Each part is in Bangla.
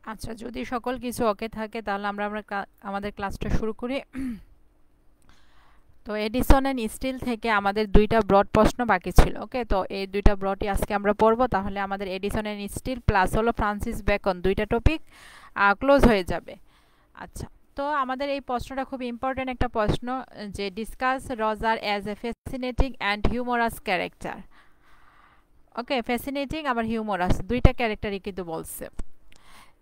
আচ্ছা, যদি সকল কিছু ওকে থাকে তাহলে আমাদের ক্লাসটা শুরু করি। তো এডিসন অ্যান্ড স্টিল থেকে আমাদের দুইটা ব্রড প্রশ্ন বাকি ছিল। ওকে, তো এই দুইটা ব্রডই আজকে আমরা পড়বো। তাহলে আমাদের এডিসন অ্যান্ড স্টিল প্লাস হলো ফ্রান্সিস বেকন দুইটা টপিক ক্লোজ হয়ে যাবে। আচ্ছা, তো আমাদের এই প্রশ্নটা খুব ইম্পর্টেন্ট একটা প্রশ্ন, যে discuss Roger as a fascinating and humorous character. Okay, fascinating আবার হিউমারাস দুইটা ক্যারেক্টারই কিন্তু বলছে।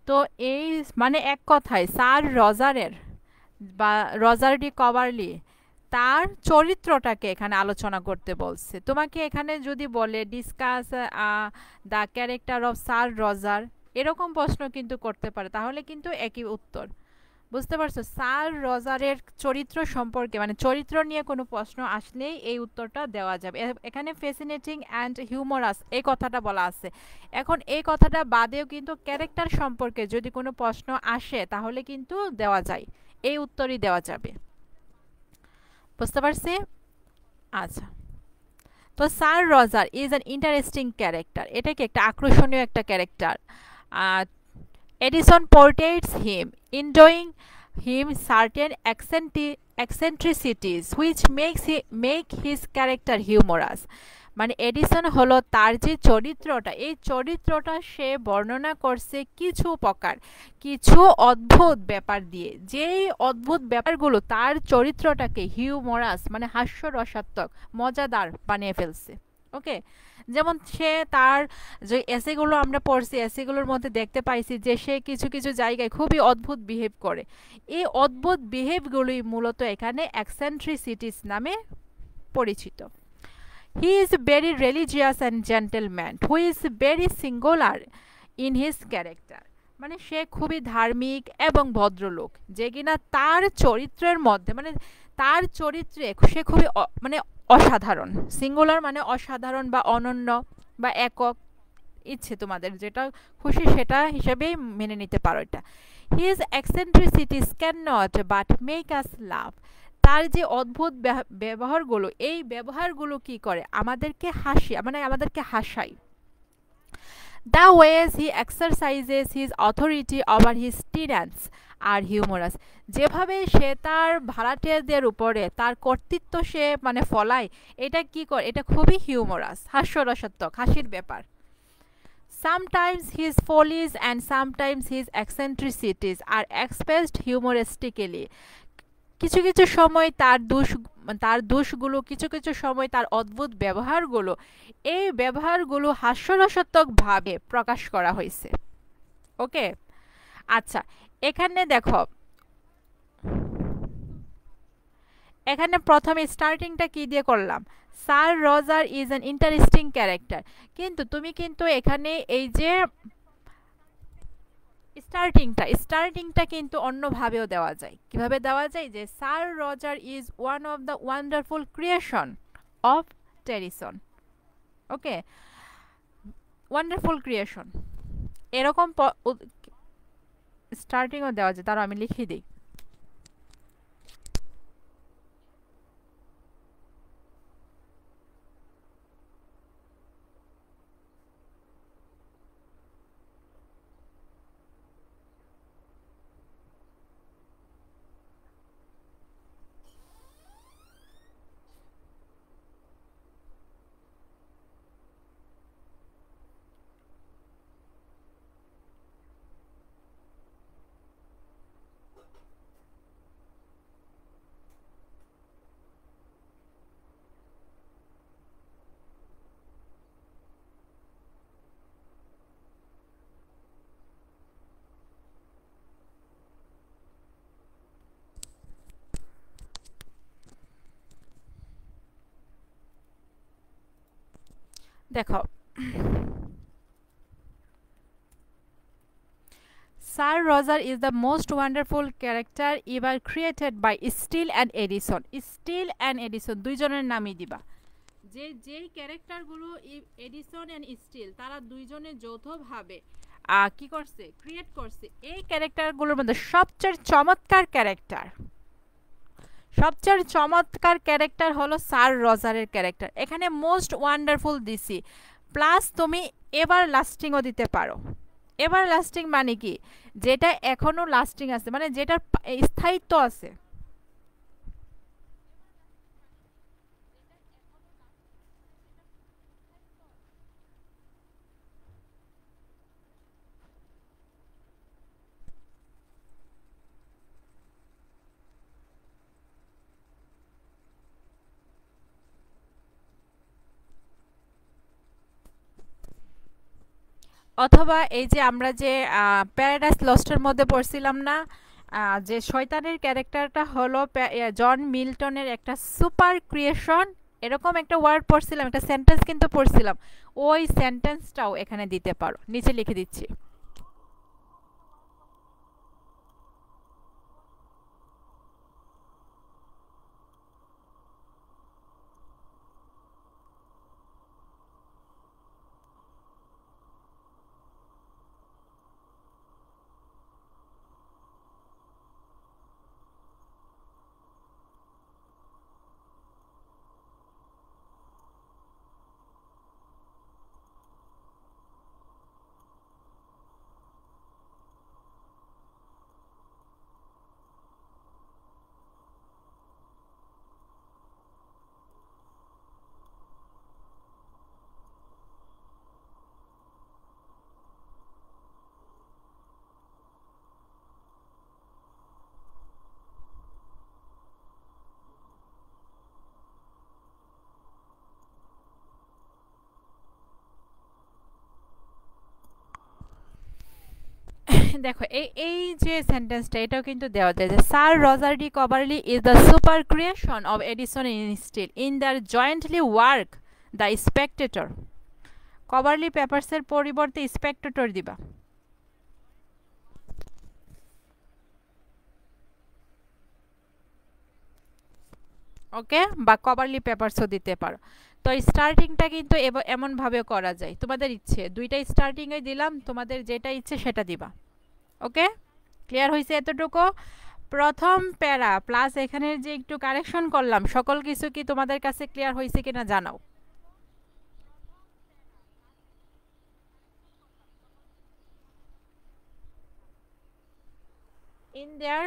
তো এই মানে এক কথায় স্যার রজারের বা রজার ডি কভারলি তার চরিত্রটাকে এখানে আলোচনা করতে বলছে। তোমাকে এখানে যদি বলে discuss the character of Sir Roger, এরকম প্রশ্ন কিন্তু করতে পারে, তাহলে কিন্তু একই উত্তর। বুঝতে পারছো? স্যার রজারের চরিত্র সম্পর্কে মানে চরিত্র নিয়ে কোনো প্রশ্ন আসলেই এই উত্তরটা দেওয়া যাবে। এখানে ফ্যাসিনেটিং অ্যান্ড হিউমারাস এই কথাটা বলা আছে। এখন এই কথাটা বাদেও কিন্তু ক্যারেক্টার সম্পর্কে যদি কোনো প্রশ্ন আসে তাহলে কিন্তু দেওয়া যায়, এই উত্তরই দেওয়া যাবে। বুঝতে পারছি? আচ্ছা, তো sir Roger is an interesting character, এটা কি একটা আকর্ষণীয় একটা character. Edison portrays him, enjoying him certain eccentricities which make his character humorous. মানে এডিসন হলো তার যে চরিত্রটা, এই চরিত্রটা সে বর্ণনা করছে কিছু অদ্ভুত ব্যাপার দিয়ে, যেই অদ্ভুত ব্যাপারগুলো তার চরিত্রটাকে হিউমরাস মানে হাস্যরসাত্মক মজাদার বানিয়ে ফেলছে। ওকে, যেমন সে তার যে এসেগুলো আমরা পড়ছি, এসেগুলোর মধ্যে দেখতে পাইছি যে সে কিছু কিছু জায়গায় খুবই অদ্ভুত বিহেভ করে। এই অদ্ভুত বিহেভগুলোই মূলত এখানে অ্যাকসেন্ট্রিসিটিস নামে পরিচিত। He is very religious and gentleman who is very singular in his character. মানে সে খুবই ধার্মিক এবং ভদ্রলোক, যে কিনা তার চরিত্রের মধ্যে মানে তার চরিত্রে সে খুবই মানে অসাধারণ। সিঙ্গুলার মানে অসাধারণ বা অনন্য বা একক, ইচ্ছে তোমাদের যেটা খুশি সেটা হিসেবেই মেনে নিতে পারো এটা। His eccentricities can not but make us love. তার যে অদ্ভুত ব্যবহারগুলো, এই ব্যবহারগুলো কি করে আমাদেরকে মানে আমাদেরকে হাসায়। The ways he exercises his authority over his tenants আর হিউমারাস। যেভাবে সে তার ভাড়াটিয়াদের উপরে তার কর্তৃত্ব সে মানে ফলায়, এটা কি করে, এটা খুবই হিউমারাস, হাস্যরসাত্মক, হাসির ব্যাপার। Sometimes his follies and sometimes his eccentricities are expressed humoristically. কিছু কিছু সময় তার দোষগুলো, কিছু কিছু সময় তার অদ্ভুত ব্যবহারগুলো, এই ব্যবহারগুলো হাস্যরসাত্মকভাবে প্রকাশ করা হয়েছে। ওকে, আচ্ছা, এখানে দেখো, এখানে প্রথমে স্টার্টিংটা কি দিয়ে করলাম, sir Roger is an interesting character, কিন্তু তুমি কিন্তু এখানে এই যে স্টার্টিংটা কিন্তু অন্যভাবেও দেওয়া যায়। কিভাবে দেওয়া যায়, যে sir Roger is one of the wonderful creation of Terrison. Okay, wonderful creation এরকম স্টার্টিংও দেওয়া যায়। তারও আমি লিখে দিই। দেখো, sir Roger is the most wonderful character ever created by Steele and Addison. Steele and Addison দুইজনের নামই দিবা। যেই ক্যারেক্টারগুলো এডিসন অ্যান্ড স্টিল তারা দুইজনে যৌথভাবে কি করছে, ক্রিয়েট করছে, এই ক্যারেক্টারগুলোর মধ্যে সবচেয়ে চমৎকার ক্যারেক্টার হলো স্যার রজারের ক্যারেক্টার। এখানে মোস্ট ওয়ান্ডারফুল দিছি, প্লাস তুমি এবার লাস্টিংও দিতে পারো। এভার লাস্টিং মানে কি, যেটা এখনো লাস্টিং আছে, মানে যেটার স্থায়িত্ব আছে। অথবা এই যে আমরা যে প্যারাডাইস লস্টের মধ্যে পড়ছিলাম না, যে শয়তানের ক্যারেক্টারটা হলো জন মিল্টনের একটা সুপার ক্রিয়েশন, এরকম একটা ওয়ার্ড পড়ছিলাম, একটা সেন্টেন্স কিন্তু পড়ছিলাম, ওই সেন্টেন্সটাও এখানে দিতে পারো, নিচে লিখে দিচ্ছি। দেখো এই এই যে সেন্টেন্সটা, এটাও কিন্তু দেওয়া যায় যে sir Roger de Coverley is the super creation of Addison in Steele in their jointly work the Spectator. Coverley পেপারসের পরিবর্তে স্পেকটেটর দিবা, ওকে, বা কভারলি পেপারসও দিতে পারো। তো স্টার্টিংটা কিন্তু এমনভাবে করা যায়, তোমাদের ইচ্ছে, দুইটা স্টার্টিংয়ে দিলাম, তোমাদের যেটা ইচ্ছে সেটা দিবা। ওকে, ক্লিয়ার হয়েছে এতটুকু? প্রথম প্যারা প্লাস এখানের যে একটু কারেকশন করলাম, সকল কিছু কি তোমাদের কাছে ক্লিয়ার হয়েছে কিনা জানাও। ইন দেয়ার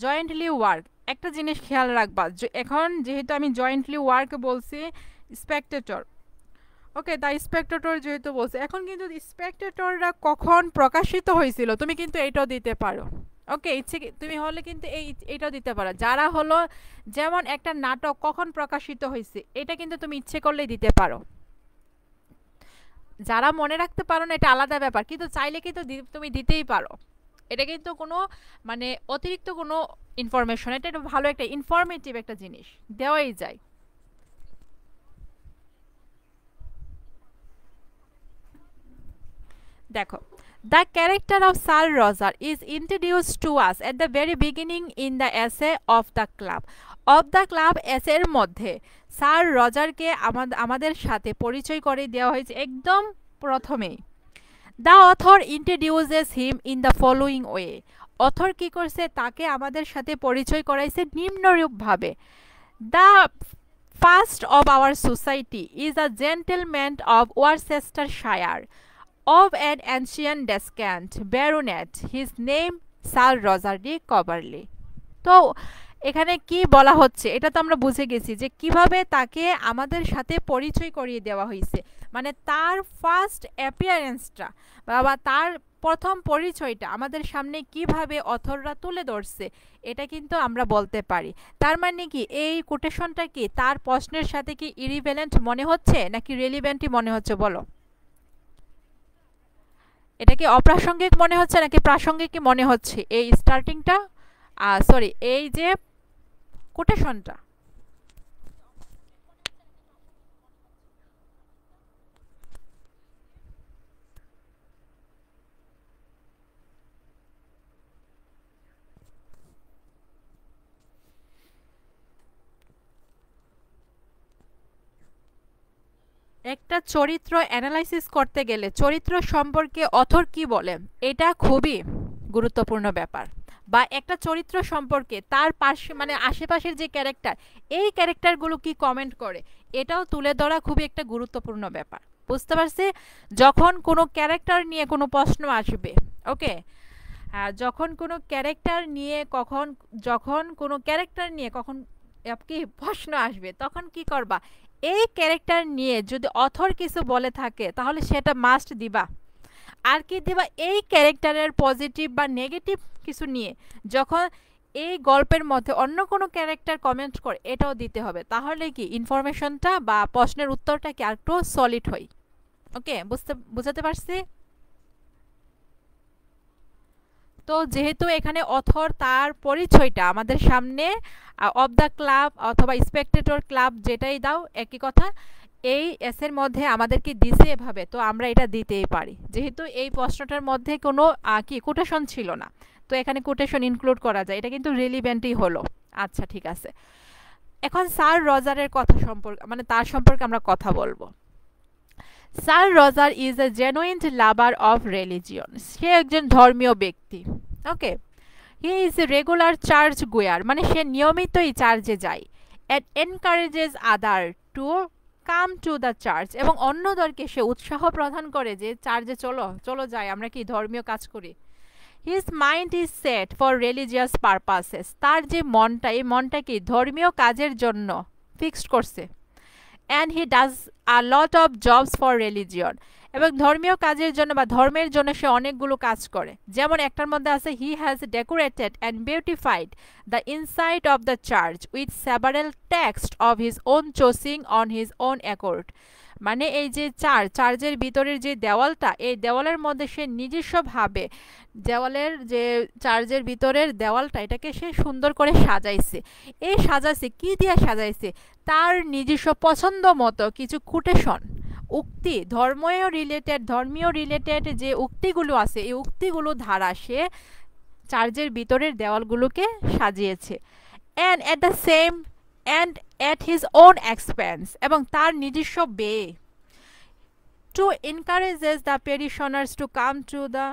জয়েন্টলি ওয়ার্ক, একটা জিনিস খেয়াল রাখবা, এখন যেহেতু আমি জয়েন্টলি ওয়ার্ক বলছি, স্পেকটেটর, ওকে, দ্য স্পেকটেটর যেহেতু বলছে, এখন কিন্তু স্পেকটেটররা কখন প্রকাশিত হয়েছিল তুমি কিন্তু এইটাও দিতে পারো। ওকে, ইচ্ছে তুমি হলে কিন্তু এইটাও দিতে পারো, যারা হলো যেমন একটা নাটক কখন প্রকাশিত হয়েছে, এটা কিন্তু তুমি ইচ্ছে করলেই দিতে পারো। যারা মনে রাখতে পারো না এটা আলাদা ব্যাপার, কিন্তু চাইলে কিন্তু তুমি দিতেই পারো। এটা কিন্তু কোনো মানে অতিরিক্ত কোনো ইনফরমেশন, এটা একটা ভালো একটা ইনফরমেটিভ একটা জিনিস, দেওয়াই যায়। দেখো, the character of Sir Roger is introduced to us at the very beginning in the essay of the club. of the club essay এর মধ্যে স্যার রজারকে আমাদের সাথে পরিচয় করে দেওয়া হয়েছে একদম প্রথমেই। The author introduces him in the following way, author কি করছে, তাকে আমাদের সাথে পরিচয় করাইছে নিম্নরূপভাবে। The first of our society is a gentleman of Worcestershire of an ancient descent, baronet, his name Sir Roger de Coverley. তো এখানে কি বলা হচ্ছে এটা তো আমরা বুঝে গেছি যে কিভাবে তাকে আমাদের সাথে পরিচয় করিয়ে দেওয়া হয়েছে, মানে তার ফার্স্ট অ্যাপিয়ারেন্সটা বা তার প্রথম পরিচয়টা আমাদের সামনে কিভাবে অথররা তুলে ধরছে, এটা কিন্তু আমরা বলতে পারি। তার মানে কি এই কোটেশনটা কি তার প্রশ্নের সাথে কি ইরিভেলেন্ট মনে হচ্ছে নাকি রেলিভেন্টই মনে হচ্ছে বলো? এটা কি অপ্রাসঙ্গিক মনে হচ্ছে নাকি প্রাসঙ্গিক কি মনে হচ্ছে এই স্টার্টিংটা, সরি এই যে কোটেশনটা? একটা চরিত্র অ্যানালাইসিস করতে গেলে চরিত্র সম্পর্কে অথর কি বলে এটা খুবই গুরুত্বপূর্ণ ব্যাপার, বা একটা চরিত্র সম্পর্কে তার পাশে মানে আশেপাশের যে ক্যারেক্টার, এই ক্যারেক্টারগুলো কি কমেন্ট করে, এটাও তুলে ধরা খুবই একটা গুরুত্বপূর্ণ ব্যাপার। বুঝতে পারছি? যখন কোনো ক্যারেক্টার নিয়ে কোনো প্রশ্ন আসবে, ওকে, যখন কোনো ক্যারেক্টার নিয়ে কখন কি প্রশ্ন আসবে, তখন কি করবা, এই ক্যারেক্টার নিয়ে যদি অথর কিছু বলে থাকে তাহলে সেটা মাস্ট দিবা। আর কি দিবা, এই ক্যারেক্টারের পজিটিভ বা নেগেটিভ কিছু নিয়ে যখন এই গল্পের মধ্যে অন্য কোনো ক্যারেক্টার কমেন্ট করে এটাও দিতে হবে। তাহলে কি ইনফরমেশনটা বা প্রশ্নের উত্তরটা কি আরেকটু সলিড হয়। ওকে, বুঝাতে পারছি? তো যেহেতু এখানে অথর তার পরিচয়টা আমাদের সামনে অফ দ্য ক্লাব অথবা স্পেকটেটর ক্লাব যেটাই দাও একই কথা, এই এসের মধ্যে আমাদেরকে দিছে এভাবে, তো আমরা এটা দিতেই পারি। যেহেতু এই প্রশ্নটার মধ্যে কোনো কি কোটেশন ছিল না, তো এখানে কোটেশন ইনক্লুড করা যায়, এটা কিন্তু রিলিভেন্টই হলো। আচ্ছা, ঠিক আছে। এখন স্যার রজারের কথা সম্পর্কে, মানে তার সম্পর্কে আমরা কথা বলবো। Sir Roger is a genuine lover of religion. সে একজন ধর্মীয় ব্যক্তি। Okay, he is a regular churchgoer, মানে সে নিয়মিতই চার্চে যায়। And encourages other to come to the church, এবং অন্যদেরকে সে উৎসাহ প্রদান করে যে চার্চে চলো চলো যাই, আমরা কি ধর্মীয় কাজ করি। His mind is set for religious purposes, তার যে মনটা, এই মনটা কি ধর্মীয় কাজের জন্য ফিক্সড করছে। And he does a lot of jobs for religion, এবং ধর্মীয় কাজের জন্য বা ধর্মের জন্য সে অনেকগুলো কাজ করে। যেমন একটার মধ্যে আছে, he has decorated and beautified the inside of the church with several text of his own choosing on his own accord. মানে এই যে চার্চের ভিতরের যে দেওয়ালটা, এই দেওয়ালের মধ্যে সে নিজস্বভাবে দেওয়ালের যে চার্চের ভিতরের দেওয়ালটা, এটাকে সে সুন্দর করে সাজাইছে। এই সাজাইছে কি দিয়ে সাজাইছে, তার নিজস্ব পছন্দ মতো কিছু কোটেশন, উক্তি, ধর্মীয় রিলেটেড যে উক্তিগুলো আছে, এই উক্তিগুলো ধারা সে চার্চের ভিতরের দেওয়ালগুলোকে সাজিয়েছে। And at the same and at his own expense, এবং তার নিজস্ব ব্যয়ে, to encourages the parishioners to come to the,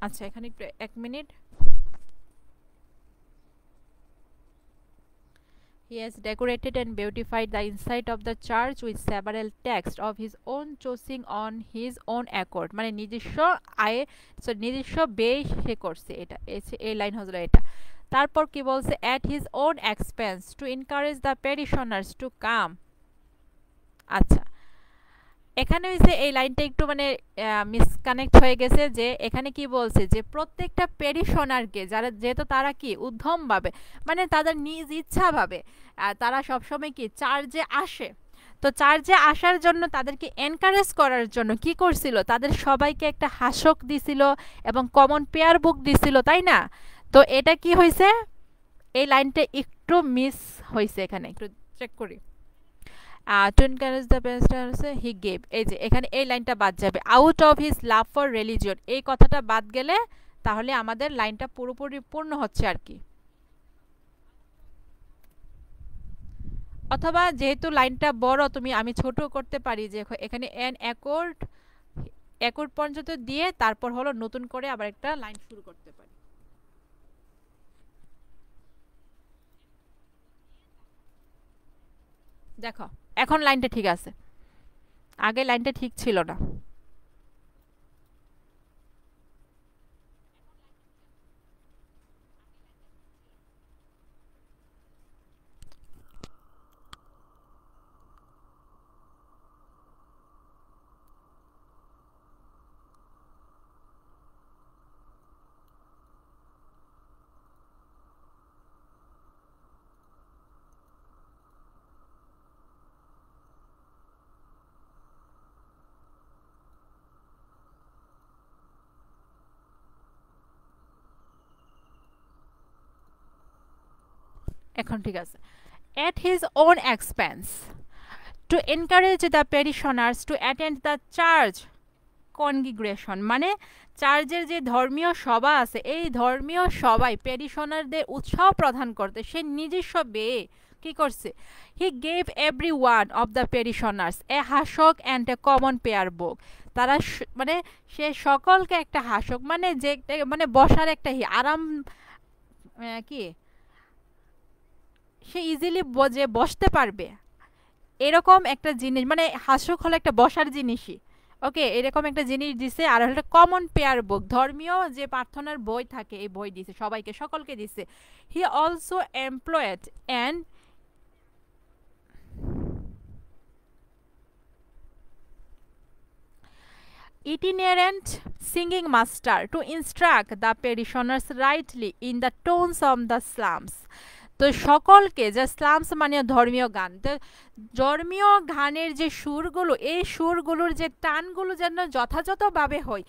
আচ্ছা এখানে একটু এক minute. He has decorated and beautified the inside of the church with several texts of his own choosing on his own accord, মানে নিজস্ব আয়ে, নিজস্ব ব্যয় সে করছে, এটা এই লাইন হলো এটা। তারপর কি বলছে, at his own expense to encourage the parishioners to come। আচ্ছা, এখানে হয়েছে এই লাইনটা একটু মানে মিসকানেক্ট হয়ে গেছে, যে এখানে কি বলছে যে প্রত্যেকটা পেরিশনারকে, যারা যেহেতু তারা কি উদ্ধমভাবে, মানে তাদের নিজ ইচ্ছাভাবে তারা সবসময় কি চার্চে আসে, তো চার্চে আসার জন্য তাদেরকে এনকারেজ করার জন্য কি করছিল, তাদের সবাইকে একটা হাসক দিছিল এবং কমন পেয়ার বুক দিছিল, তাই না? তো এটা কি হয়েছে, এই লাইনটা একটু মিস হয়েছে, এখানে একটু চেক করি। To encourage the parishioners he gave, এই যে এখানে এই লাইনটা বাদ যাবে, out of his love for religion, এই কথাটা বাদ গেলে তাহলে আমাদের লাইনটা পুরোপুরি পূর্ণ হচ্ছে আর কি। অথবা যেহেতু লাইনটা বড়, আমি ছোট করতে পারি, যে এখানে এন অ্যাকর্ড পর্যন্ত দিয়ে তারপর হলো নতুন করে আবার একটা লাইন শুরু করতে পারি। দেখো এখন লাইনটা ঠিক আছে, আগে লাইনটা ঠিক ছিল না। এখন ঠিক আছে। At his own expense to encourage the parishioners to attend the church কনগ্রিগেশন, মানে চার্চের যে ধর্মীয় সভা আছে, এই ধর্মীয় সভায় পেরিশনারদের উৎসাহ প্রদান করতে সে নিজস্ব ব্যয়ে কি করছে, he gave every one of the parishioners a hassock and a common prayer book. তারা মানে সে সকলকে একটা হাসক, মানে যে মানে বসার একটা আরাম কি সে ইজিলি যে বসতে পারবে, এরকম একটা জিনিস, মানে হাস্যক হলো একটা বসার জিনিসই। ওকে, এরকম একটা জিনিস দিছে। আর একটা কমন পেয়ার বুক, ধর্মীয় যে প্রার্থনার বই থাকে এই বই দিছে সবাইকে, সকলকে দিছে। He also employed and itinerant singing master to instruct the parishioners rightly in the tones of the slums. তো সকলকে, যে স্লামস মানে ধর্মীয় গান, তো ধর্মীয় গানের যে সুরগুলো, এই সুরগুলোর যে টানগুলো যেন যথাযথভাবে হয়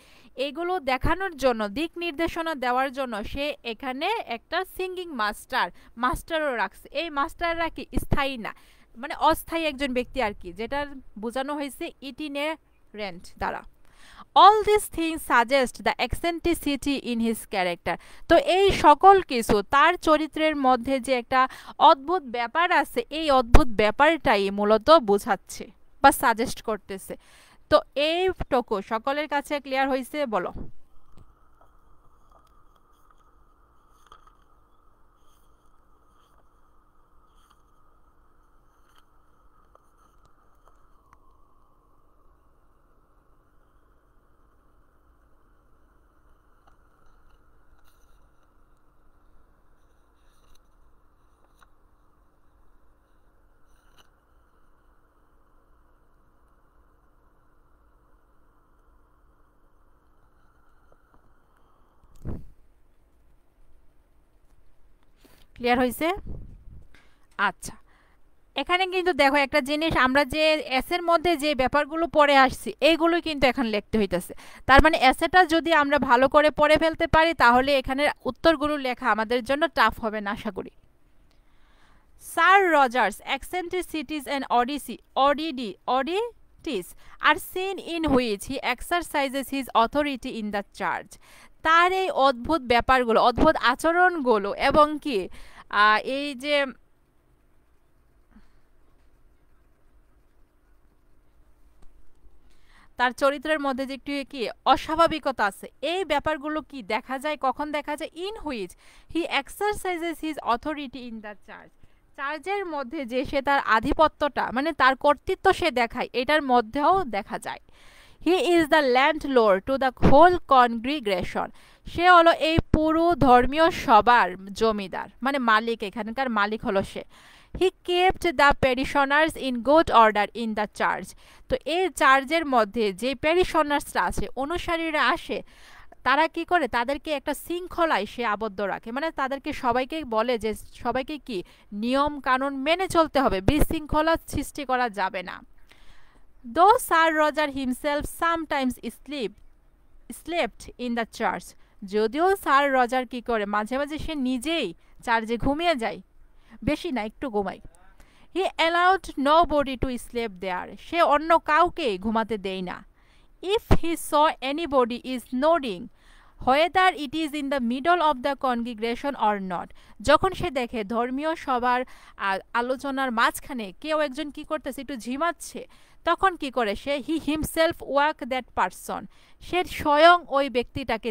এগুলো দেখানোর জন্য, দিক নির্দেশনা দেওয়ার জন্য সে এখানে একটা সিঙ্গিং মাস্টারও রাখছে। এই মাস্টাররা কি স্থায়ী না, মানে অস্থায়ী একজন ব্যক্তি আর কি, যেটা বোঝানো হয়েছে ইটিনেরেন্ট দ্বারা। All this things suggest the eccentricity in his character. তো এই সকল কিছু তার চরিত্রের মধ্যে যে একটা অদ্ভুত ব্যাপার আছে, এই অদ্ভুত ব্যাপারটাই মূলত বোঝাচ্ছে বা সাজেস্ট করতেছে। তো এইটুকু সকলের কাছে ক্লিয়ার হয়েছে? বলো। ক্লিয়ার হয়েছে? আচ্ছা, এখানে কিন্তু দেখো একটা জিনিস, আমরা যে এসের মধ্যে যে ব্যাপারগুলো পড়ে আসছি এইগুলোই কিন্তু এখন লিখতে হইতেছে। তার মানে এসেটা যদি আমরা ভালো করে পড়ে ফেলতে পারি তাহলে এখানের উত্তরগুলো লেখা আমাদের জন্য টাফ হবে না আশা করি। Sir Rogers eccentricities and oddities are seen in which he exercises his authority in the church. তার এই অদ্ভুত ব্যাপারগুলো, অদ্ভুত আচরণগুলো এবং কি এই যে তার চরিত্রের মধ্যে যে একটু কি অস্বাভাবিকতা আছে, এই ব্যাপারগুলো কি দেখা যায়, কখন দেখা যায়? In which he exercises his authority in the church. চার্চের মধ্যে যে সে তার আধিপত্যটা, মানে তার কর্তৃত্ব সে দেখায়, এটার মধ্যেও দেখা যায়। He is the landlord to the whole congregation. সে হলো এই পুরো ধর্মীয় সবার জমিদার, মানে মালিক, এখানকার মালিক হলো সে। He kept the parishioners in good order in the church. তো এই চার্চের মধ্যে যে প্যারিশনার্সরা আছে, অনুসারীরা আসে, তারা কি করে, তাদেরকে একটা শৃঙ্খলায় সে আবদ্ধ রাখে, মানে তাদেরকে সবাইকে বলে যে সবাইকে কি নিয়ম কানুন মেনে চলতে হবে, বিশৃঙ্খলা সৃষ্টি করা যাবে না। দো sir Roger himself sometimes slept in the church. যদিও স্যার রজার কি করে, মাঝে মাঝে সে নিজেই চার্চে ঘুমিয়ে যায়, বেশি না একটু ঘুমায়। He allowed nobody to sleep there. সে অন্য কাউকে ঘুমাতে দেয় না। If he saw anybody is nodding whether it is in the middle of the congregation or not. যখন সে দেখে ধর্মীয় সবার আলোচনার মাঝখানে কেউ একজন কি করতেছে, একটু ঝিমাচ্ছে, তখন কি করে সে, he himself wake that person, সে স্বয়ং ওই ব্যক্তিটাকে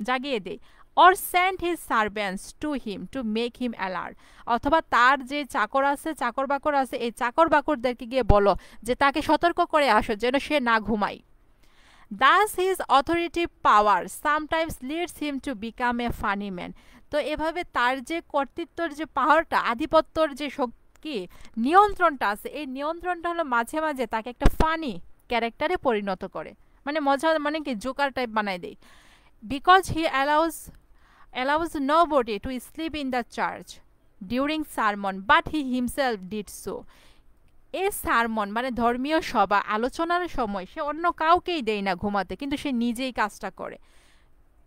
জাগিয়ে দেয়। Or send his servants to him to make him alert. অথবা তার যে চাকর আছে, চাকর বাকর আছে, এই চাকর বাকরদেরকে গিয়ে বলো যে তাকে সতর্ক করে আসো যেন সে না ঘুমায়। Thus his authoritative power sometimes leads him to become a funny man. তো এভাবে তার যে কর্তৃত্বর যে পাওয়ারটা, আধিপত্যর যে শক্তি, নিয়ন্ত্রণটা আছে, এই নিয়ন্ত্রণটা হলো মাঝে মাঝে তাকে একটা ফানি ক্যারেক্টারে পরিণত করে, মানে মজা, মানে কি জোকার টাইপ বানায় দেয়। Because he allows nobody to sleep in the church during sermon, but he himself did so. এই সারমন মানে ধর্মীয় সভা আলোচনার সময় সে অন্য কাউকেই দেয় না ঘুমাতে, কিন্তু সে নিজেই কাজটা করে।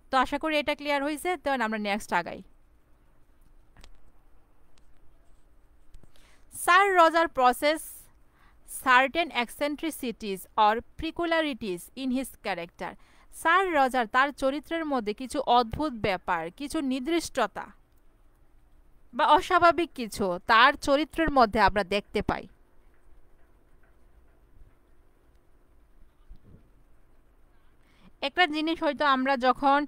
তো আশা করি এটা ক্লিয়ার হয়েছে। তো আমরা নেক্সট আগাই। Sir Roger process certain eccentricities or peculiarities in his character. Sir Roger তার চরিত্রের মধ্যে কিছু অদ্ভুত ব্যাপার, কিছু নির্দিষ্টতা বা অস্বাভাবিক কিছু তার চরিত্রের মধ্যে আমরা দেখতে পাই। একটা জিনিস হয়তো আমরা যখন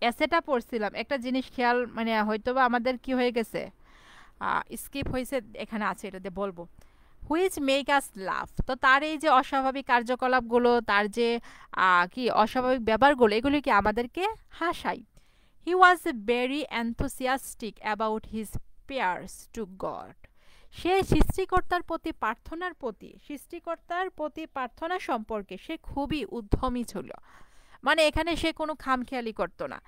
এসেটা পড়ছিলাম, একটা জিনিস খেয়াল, মানে হয়তো বা আমাদের কি হয়ে গেছে, স্কিপ হয়েছে, এখানে আছে, এটাতে বলবো। হুইচ মেক আস লাভ, তো তার এই যে অস্বাভাবিক কার্যকলাপগুলো, তার যে কি অস্বাভাবিক ব্যাপারগুলো, এগুলি কি আমাদেরকে হাসায়। He was very enthusiastic about his prayers to God, সে সৃষ্টিকর্তার প্রতি প্রার্থনা সম্পর্কে সে খুবই উদ্যমী ছিল। মানে এখানে সে কোনো খামখেয়ালি করতো না।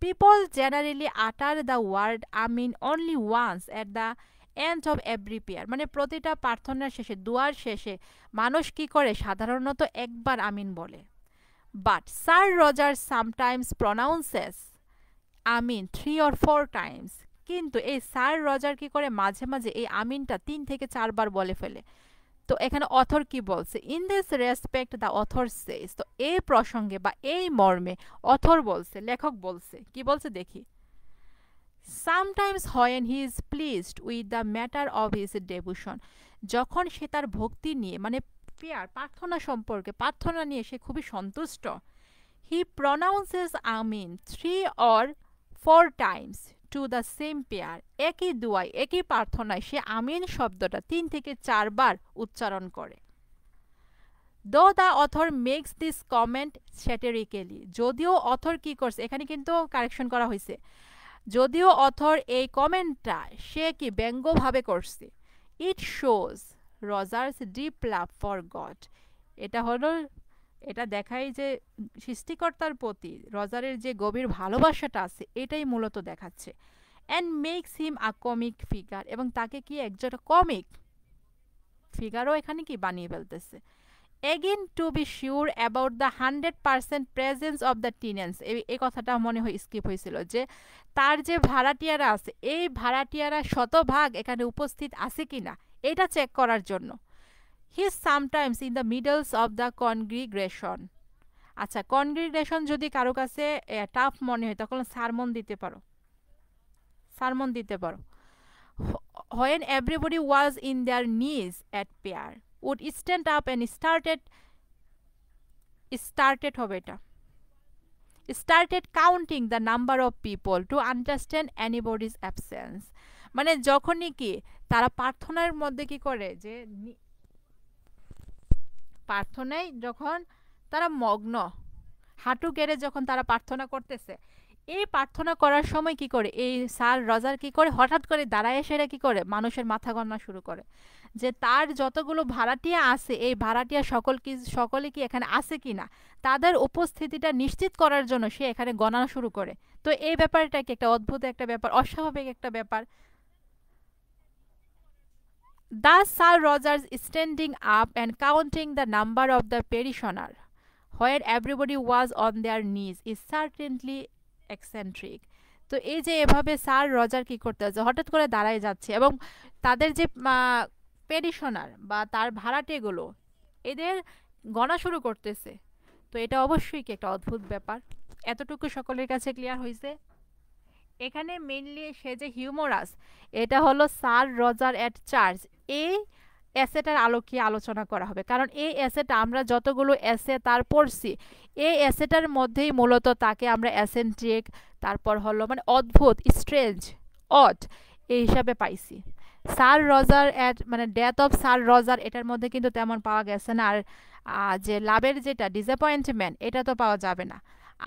People generally utter the word amen only once at the end of every prayer, মানে প্রতিটা প্রার্থনার শেষে, দুয়ার শেষে মানুষ কি করে, সাধারণত একবার আমিন বলে। But Sir Roger sometimes pronounces amen 3 or 4 times, কিন্তু এই স্যার রজার কি করে, মাঝে মাঝে এই আমিনটা 3 থেকে 4 বার বলে ফেলে। তো এখানে অথর কি বলছে, in this respect the author says, তো এই প্রসঙ্গে বা এই মর্মে অথর বলছে, লেখক বলছে, কি বলছে দেখি। Sometimes when he is pleased with the matter of his devotion, যখন সে তার ভক্তি নিয়ে, মানে প্রেয়ার প্রার্থনা সম্পর্কে, প্রার্থনা নিয়ে সে খুবই সন্তুষ্ট, হি প্রনাউন্সেস amen 3 or 4 Times to the same pair, একই দুয়ায় একই প্রার্থনায় সে আমিন শব্দটা 3 থেকে 4 বার উচ্চারণ করে। Though the author makes this comment satirically, যদিও অথর কি করছে, এখানে কিন্তু কারেকশন করা হয়েছে, যদিও অথর এই কমেন্টটা সে কি ব্যঙ্গভাবে করছে। It shows Rogers deep love for God, এটা হলো, এটা দেখায় যে সৃষ্টিকর্তার প্রতি রজারের যে গভীর ভালোবাসাটা আছে, এটাই মূলত দেখাচ্ছে। And makes him a comic figure, এবং তাকে কি একজন কমিক ফিগারও এখানে কি বানিয়ে ফেলতেছে। Again to be sure about the 100% presence of the tenants, এই কথাটা মনে হয় স্কিপ হয়েছিল, যে তার যে ভাড়াটিয়ারা আছে, এই ভাড়াটিয়ারা শতভাগ এখানে উপস্থিত আছে কিনা এটা চেক করার জন্য। He sometimes in the middles of the congregation, আচ্ছা কনগ্রিগেশন যদি কারো কাছে টাফ মনে হয় তখন সারমন দিতে পারো, সারমন দিতে পারো। When everybody was in their knees at prayer, would stand up and হবে এটা, started counting the number of people to understand anybody's absence, মানে যখনই কি তারা প্রার্থনার মধ্যে কি করে, যে প্রার্থনায় যখন তারা মগ্ন, হাঁটু গেড়ে যখন তারা প্রার্থনা করতেছে, এই প্রার্থনা করার সময় কি করে, এই স্যার রজার কি করে, হঠাৎ করে দাঁড়ায় সেটা কি করে, মানুষের মাথা গণনা শুরু করে, যে তার যতগুলো ভাড়াটিয়া আছে, এই ভাড়াটিয়া সকলে কি এখানে আছে কিনা, তাদের উপস্থিতিটা নিশ্চিত করার জন্য সে এখানে গণনা শুরু করে। তো এই ব্যাপারটা কি একটা অদ্ভুত একটা ব্যাপার, অস্বাভাবিক একটা ব্যাপার। Thus Sir Rogers standing up and counting the number of the parishioner where everybody was on their knees is certainly eccentric. তো এই যে এভাবে স্যার রজার কি করতে হচ্ছে, হঠাৎ করে দাঁড়ায় যাচ্ছে এবং তাদের যে পেরিশনার বা তার ভাড়াটেগুলো এদের গণা শুরু করতেছে, তো এটা অবশ্যই কি একটা অদ্ভুত ব্যাপার। এতটুকু সকলের কাছে ক্লিয়ার হয়েছে। এখানে মেইনলি সে যে হিউমোরাস, এটা হলো স্যার রজার অ্যাট চার্চ, এই এসেটার আলোকে আলোচনা করা হবে, কারণ এই এসেটা আমরা যতগুলো এসে তার পড়ছি, এই এসেটার মধ্যেই মূলত তাকে আমরা অ্যাসেন্ট্রিক, তারপর হলো মানে অদ্ভুত, স্ট্রেঞ্জ, অড এই হিসাবে পাইছি। স্যার রজার অ্যাট মানে ডেথ অফ স্যার রজার, এটার মধ্যে কিন্তু তেমন পাওয়া গেছে না। আর যে লাভের যেটা ডিসঅ্যাপয়েন্টমেন্ট, এটা তো পাওয়া যাবে না।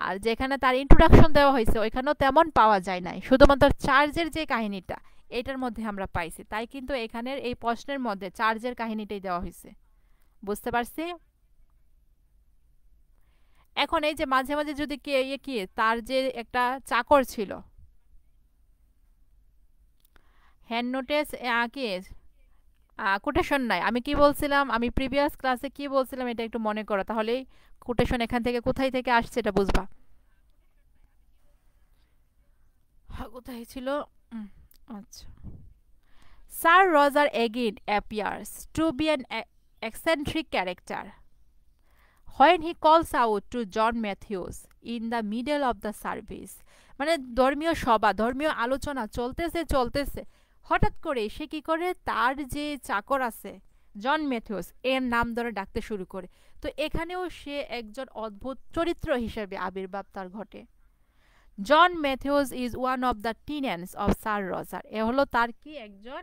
আর যেখানে তার ইন্ট্রোডাকশন দেওয়া হয়েছে ওইখানেও তেমন পাওয়া যায় নাই, শুধুমাত্র চার্চের যে কাহিনীটা এটার মধ্যে আমরা পাইছি, তাই কিন্তু এখানের এই প্রশ্নের মধ্যে চার্চের কাহিনীটাই দেওয়া হয়েছে। বুঝতে পারছি? এখন এই যে মাঝে মাঝে যদি কি তার যে একটা চাকর ছিল, হ্যান্ড নোটেস কি কোটেশন নাই, আমি কি বলছিলাম, আমি প্রিভিয়াস ক্লাসে কি বলছিলাম এটা একটু মনে করো, তাহলেই কোটেশন এখান থেকে কোথায় থেকে আসছে এটা বুঝবা। কোথায় ছিল, আচ্ছা। Sir Roger again appears to be an eccentric character when he calls out to John Matthews in the middle of the service, মানে ধর্মীয় সভা, ধর্মীয় আলোচনা চলতেছে হঠাৎ করে সে কি করে, তার যে চাকর আছে জন ম্যাথিউস এর নাম ধরে ডাকতে শুরু করে। তো এখানেও সে একজন অদ্ভুত চরিত্র হিসেবে আবির্ভাব তার ঘটে। John Matthews is one of the tenants of Sir Roger. এ হলো তার কি একজন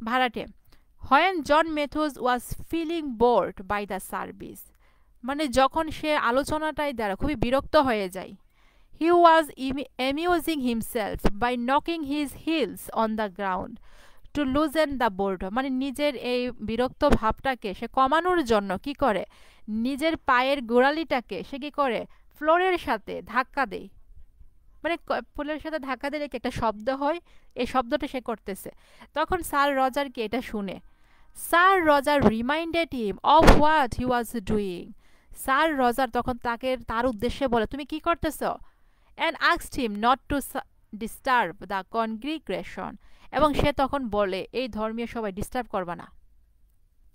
ভাড়াটে। When John Matthews was feeling bored by the service, মানে যখন সে আলোচনাটাই দ্বারা খুবই বিরক্ত হয়ে যায়, he was amusing himself by knocking his heels on the ground to loosen the board, মানে নিজের এই বিরক্ত ভাবটাকে সে কমানোর জন্য কি করে, নিজের পায়ের গোড়ালিটাকে সে কি করে ফ্লোরের সাথে ধাক্কা দেয়, মানে ফ্লোরের সাথে ধাক্কা দিলে কি একটা শব্দ হয়, এই শব্দটা সে করতেছে। তখন স্যার রজারকে এটা শুনে, Sir Roger reminded him of what he was doing. Sir Roger তখন তার উদ্দেশ্যে বলে তুমি কি করতেছ, and asked him not to disturb the congregation, এবং সে তখন বলে এই ধর্মীয় সবাই ডিস্টার্ব করবা না।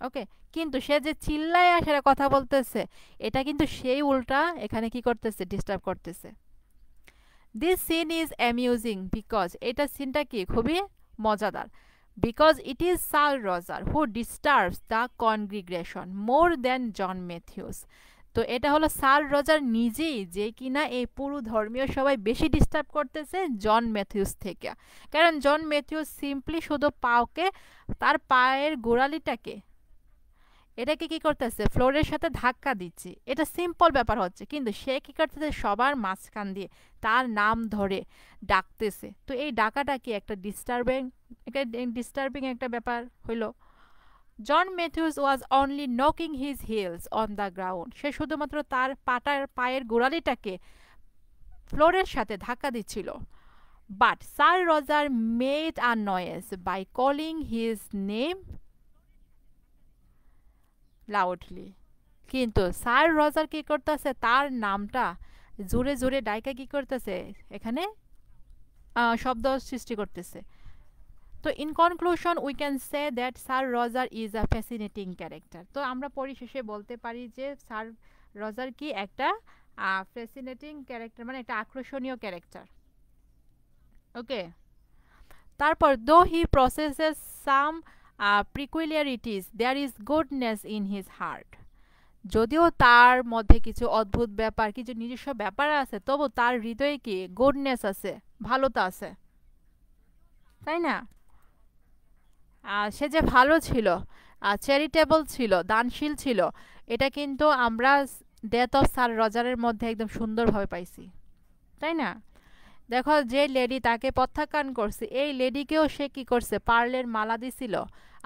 ওকে, কিন্তু সে যে চিল্লায় সেটা কথা বলতেছে, এটা কিন্তু সেই উল্টা এখানে কি করতেছে, ডিস্টার্ব করতেছে। This scene is amusing because, এটা সিনটা কি খুবই মজাদার, because it is Sir Roger who disturbs the congregation more than John Matthews. তো এটা হলো স্যার রজার নিজেই যে কিনা এই পুরো ধর্মীয় সবাই বেশি ডিস্টার্ব করতেছে জন ম্যাথিউস থেকে, কারণ জন ম্যাথিউস সিম্পলি শুধু তার পায়ের গোড়ালিটাকে এটাকে কি করতেছে ফ্লোরের সাথে ধাক্কা দিচ্ছে, এটা সিম্পল ব্যাপার হচ্ছে, কিন্তু সে কি করতেছে সবার মাঝখান দিয়ে তার নাম ধরে ডাকতেছে। তো এই ডাকাটা কি একটা ডিস্টার্বিং একটা ব্যাপার হইলো। John Matthews was only knocking his heels on the ground, সে শুধুমাত্র তার পায়ের গোড়ালিটাকে ফ্লোরের সাথে ধাক্কা দিচ্ছিল। But Sir Roger made a noise by calling his name loudly, কিন্তু স্যার রজার কি করতেছে তার নামটা জোরে জোরে ডাইকা কি করতেছে এখানে শব্দ সৃষ্টি করতেছে। তো in conclusion we can say that sir Roger is a fascinating character. তো আমরা পরিশেষে বলতে পারি যে স্যার রজার কি একটা ফ্যাসিনেটিং ক্যারেক্টার, মানে একটা আকর্ষণীয় ক্যারেক্টার। ওকে, তারপর though he possesses some peculiarities there is goodness in his heart, যদিও তার মধ্যে কিছু অদ্ভুত ব্যাপার, কিছু নিজস্ব ব্যাপার আছে, তবু তার হৃদয়ে কি গুডনেস আছে, ভালোতা আছে, তাই না? সে যে ভালো ছিল, চ্যারিটেবল ছিল, দানশীল ছিল, এটা কিন্তু আমরা ডেথ অফ স্যার রজারের মধ্যে একদম সুন্দরভাবে পাইছি, তাই না? দেখো যে লেডি তাকে প্রত্যাখ্যান করছে, এই লেডিকেও সে কি করছে, পার্লের মালা দিছিল,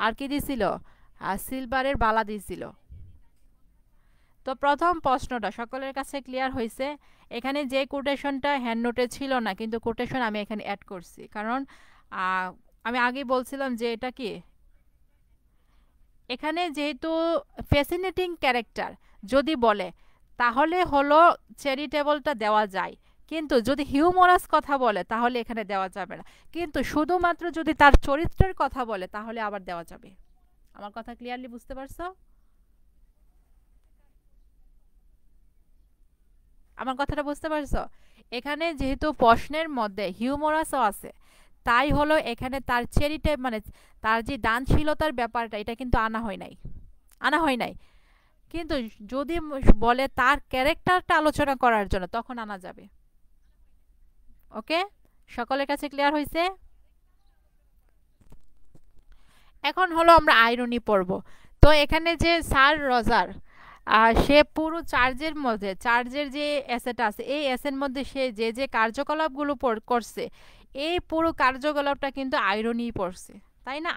আর কি দিছিল, সিলভারের বালা দিছিল। তো প্রথম প্রশ্নটা সকলের কাছে ক্লিয়ার হয়েছে। এখানে যে কোটেশনটা হ্যান্ড নোটে ছিল না, কিন্তু কোটেশন আমি এখানে অ্যাড করছি, কারণ আমি আগেই বলছিলাম যে এটা কি এখানে যেহেতু ফ্যাসিনেটিং ক্যারেক্টার যদি বলে তাহলে হলো চ্যারিটেবলটা দেওয়া যায়, কিন্তু যদি হিউমারাস কথা বলে তাহলে এখানে দেওয়া যাবে না, কিন্তু শুধুমাত্র যদি তার চরিত্রের কথা বলে তাহলে আবার দেওয়া যাবে। আমার কথা ক্লিয়ারলি বুঝতে পারছো? আমার কথাটা বুঝতে পারছো? এখানে যেহেতু প্রশ্নের মধ্যে হিউমারাসও আছে, তাই হলো এখানে তার মানে তার যে দানশীলতার ব্যাপারটা এটা কিন্তু আনা হয় নাই, কিন্তু যদি বলে তার ক্যারেক্টারটা আলোচনা করার জন্য তখন আনা যাবে। ওকে, সকলের কাছে ক্লিয়ার হয়েছে? এখন হলো আমরা আইরনি পড়ব। তো এখানে যে স্যার রজার সে পুরো চার্জের যে অ্যাসেট আছে, এই অ্যাসের মধ্যে সে যে কার্যকলাপগুলো করছে, এই পুরো কার্যকলাপটা কিন্তু আইরনি পড়ছে, তাই না?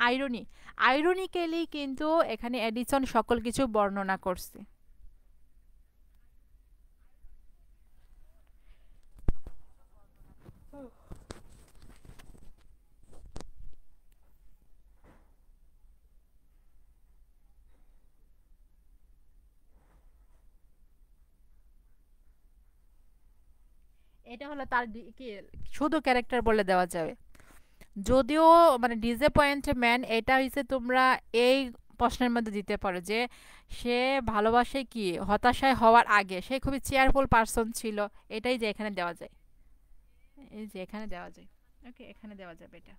আইরনিক্যালি কিন্তু এখানে এডিসন সকল কিছু বর্ণনা করছে। এটা হলো তার কি শুধু ক্যারেক্টার বলে দেওয়া যাবে, যদিও মানে ডিসঅ্যাপয়েন্টমেন্ট এটা হইছে তোমরা এই প্রশ্নের মধ্যে দিতে পারো যে সে ভালোবাসে কি হতাশায় হওয়ার আগে সে খুবই চেয়ারফুল পারসন ছিল, এটাই যে এখানে দেওয়া যায়, এই যে এখানে দেওয়া যায়। ওকে, এখানে দেওয়া যাবে এটা।